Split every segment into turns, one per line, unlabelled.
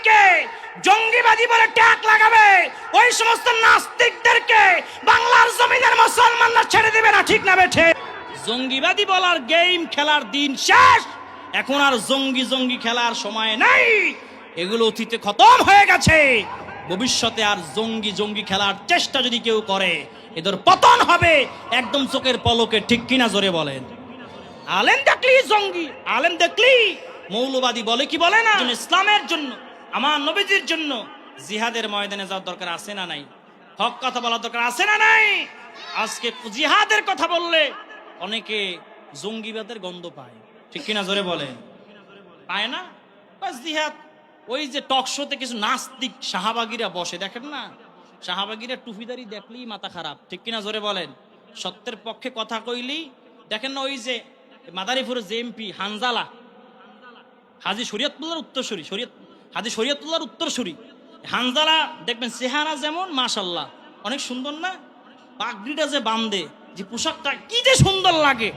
যাদেরকে জঙ্গিবাদী বলে ট্যাগ লাগাবে ওই সমস্ত নাস্তিকদেরকে বাংলার জমিনের মুসলমানরা ছেড়ে দেবে না, ঠিক না বেঠে? জঙ্গিবাদী বলার গেম খেলার দিন শেষ। এখন আর জঙ্গি খেলার সময় নাই, এগুলো অতীতে খতম হয়ে গেছে। ভবিষ্যতে আর জঙ্গি খেলার চেষ্টা যদি কেউ করে এদের পতন হবে একদম চোখের পলকে, ঠিক কিনা জোরে বলেন? আলেম দেখলি জঙ্গি, আলেম দেখলি মৌলবাদী বলে কি বলে না? ইসলামের জন্য, আমার নবীজির জন্য জিহাদের ময়দানে যাওয়ার দরকার আছে না নাই? হক কথা বলার দরকার আছে না নাই? আজকে জিহাদের কথা বললে অনেকে জঙ্গিবাদের গন্ধ পায়, ঠিক কিনা জোরে বলে? পায় না? বাস জিহাদ, ওই যে টক শোতে কিছু নাস্তিক শাহবাগীরা বসে, দেখেন না? শাহবাগীরা টুপিদারি দেখলেই মাথা খারাপ, ঠিক কিনা জোরে বলেন? সত্যের পক্ষে কথা কইলি দেখেন না, ওই যে মাদারীপুরের যে এমপি হানজালা, হাজী শরীয়তুল্লাহর উত্তরসূরি, হাজী শরীয়তুল্লাহর উত্তরসূরি হানজালা, দেখবেন চেহারা যেমন মাশাআল্লাহ অনেক সুন্দর না? পাগড়িটা যে বাঁধে, যে পোশাকটা কি যে সুন্দর লাগে।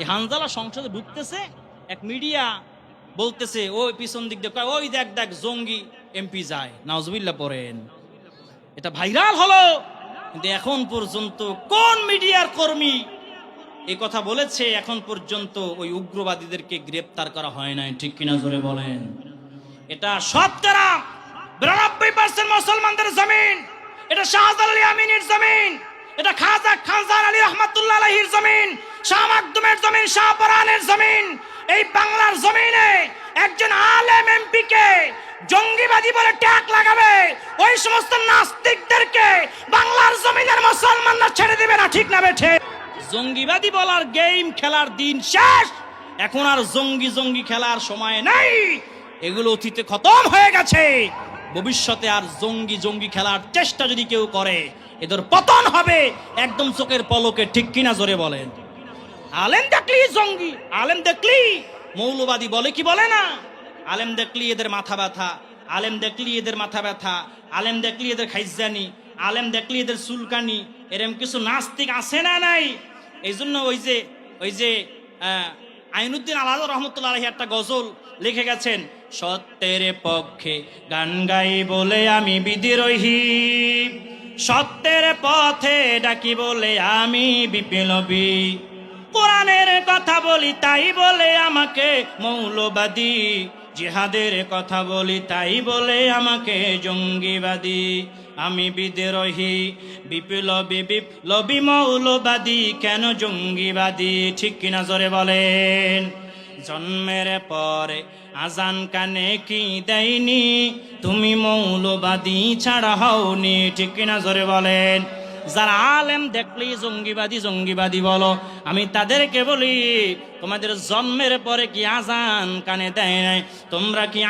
এই হানজালা সংসদে ঢুকতেছে, এক মিডিয়া বলতেছে ওই পিছন দিক দিয়ে, ওই দেখ জঙ্গি এমপি যায়, নাউজুবিল্লাহ পড়েন। এটা ভাইরাল হলো, কিন্তু এখন পর্যন্ত কোন মিডিয়ার কর্মী এই কথা বলেছে? এখন পর্যন্ত ওই উগ্রবাদীদেরকে গ্রেপ্তার করা হয় নাই, ঠিক কিনা জোরে বলেন? এটা শতকরা 92% মুসলমানদের জমিন, এটা শাহজালাল আমিনের জমিন, এটা খাজা খানজান আলী রহমাতুল্লাহ আলাইহির জমিন, শাহ মাকদুমের জমিন, শাহপরানের জমিন। এই বাংলার জমিনে একজন আলেম এমপি কে জঙ্গিবাদী বলে ট্যাগ লাগাবে ওই সমস্ত নাস্তিকদেরকে বাংলার জমিনের মুসলমানরা ছেড়ে দেবে না, ঠিক না বেঠে? জঙ্গিবাদী বলার গেম খেলার দিন শেষ। এখন আর জঙ্গি খেলার সময় নাই, এগুলো অতীতে খতম হয়ে গেছে। ভবিষ্যতে আর জঙ্গি খেলার চেষ্টা যদি কেউ করে এদের পতন হবে একদম চোখের পলকে, ঠিক কিনা জোরে বলেন? আলেম দেখলি জঙ্গি, আলেম দেখলি মৌলবাদী বলে কি বলে না? আলেম দেখলি এদের মাথা ব্যথা, আলেম দেখলি এদের মাথা ব্যথা, আলেম দেখলি এদের খাইজানি, আলেম দেখলি এদের চুলকানি, এরম কিছু নাস্তিক আছে না নাই? এই জন্য ওই যে আইনুদ্দিন আলাদা রহমতুল্লাহ আলাইহি একটা গজল লিখে গেছেন, সত্যের পক্ষে গান গাই বলে আমি বিদ্রোহী, সত্যের পথে ডাকি বলে আমি বিপ্লবী, কোরআনের কথা বলি তাই বলে আমাকে মৌলবাদী, জিহাদের কথা বলি তাই বলে আমাকে জঙ্গিবাদী, আমি বিদ্রোহী বিপ্লবী মৌলবাদী, কেন জঙ্গিবাদী, ঠিক কিনা জোরে বলেন? জন্মের পরে আজান কানে কি দেয়নি, তুমি মৌলবাদী ছাড়া হওনি, ঠিক কিনা জোরে বলেন? যারা আলেম দেখলেই জঙ্গিবাদী বলো, আমি তাদেরকে বলি তোমাদের জন্মের পরে কি আজান কানে দেয় নাই? তোমরা কি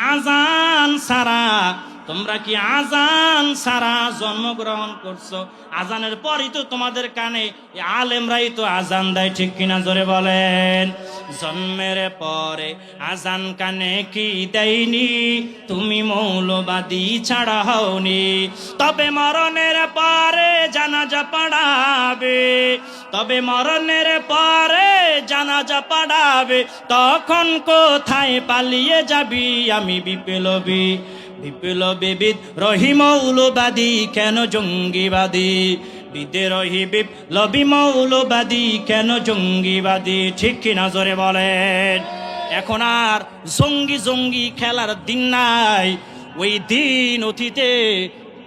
আজান সারা জন্মগ্রহণ করছো? আজানের পরই তো তোমাদের কানে আলেমরাই তো আজান দেয়, ঠিক কিনা জোরে বলেন? জন্মের পরে আজান কানে কি দেয়নি, তুমি মৌলবাদী ছাড়া হওনি, তবে মরণের পরে জানাজা পড়াবে, তবে মরণের পরে জানাজা পড়াবে, তখন কোথায় পালিয়ে যাবি? আমি বিপ্লবী বিদ্রোহী মৌলবাদী, কেন জঙ্গিবাদী, বিদ্রোহী বিপ্লবী মৌলবাদী, কেন জঙ্গিবাদী, ঠিক কিনা জোরে বলেন? এখন আর জঙ্গি খেলার দিন নাই, ওই দিন অতীতে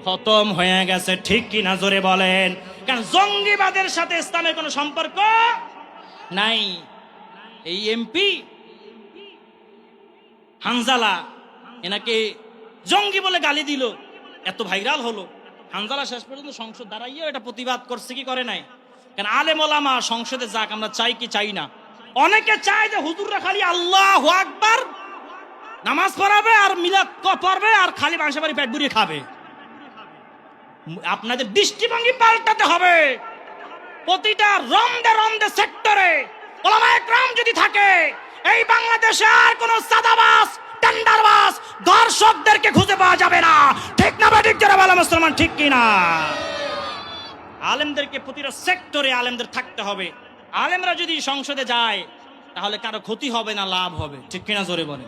খতম হয়ে গেছে, ঠিক কিনা জোরে বলেন? কারণ জঙ্গিবাদের সাথে ইসলামের কোনো সম্পর্ক নাই। এই এমপি হানজালা এনাকে জঙ্গি বলে গালি দিল, এত ভাইরাল হলো। হানজালা শেষ পর্যন্ত সংসদ দাঁড়াইয়া এটা প্রতিবাদ করছে কি করে নাই? কারণ আলেম ওলামা সংসদে যাক, আমরা চাই কি চাই না? অনেকে চায় যে হুজুররা খালি আল্লাহু আকবার নামাজ পড়াবে আর মিলাদ পড়বে আর খালি মাংসের বাড়ি পেট ভরিয়ে খাবে। আপনাদের দৃষ্টিভঙ্গি পাল্টাতে হবে। প্রতিটা রমদে সেক্টরে ওলামায়ে কেরাম যদি থাকে, এই বাংলাদেশে আর কোন সাদাবাস টেন্ডারবাস দর্শকদেরকে খুঁজে পাওয়া যাবে না, ঠিক না বেঠিক? যারা বলে মুসলমান, ঠিক কিনা? আলেমদেরকে প্রতিটা সেক্টরে আলেমদের থাকতে হবে। আলেমরা যদি সংসদে যায় তাহলে কারো ক্ষতি হবে না, লাভ হবে, ঠিক কিনা জোরে বলে?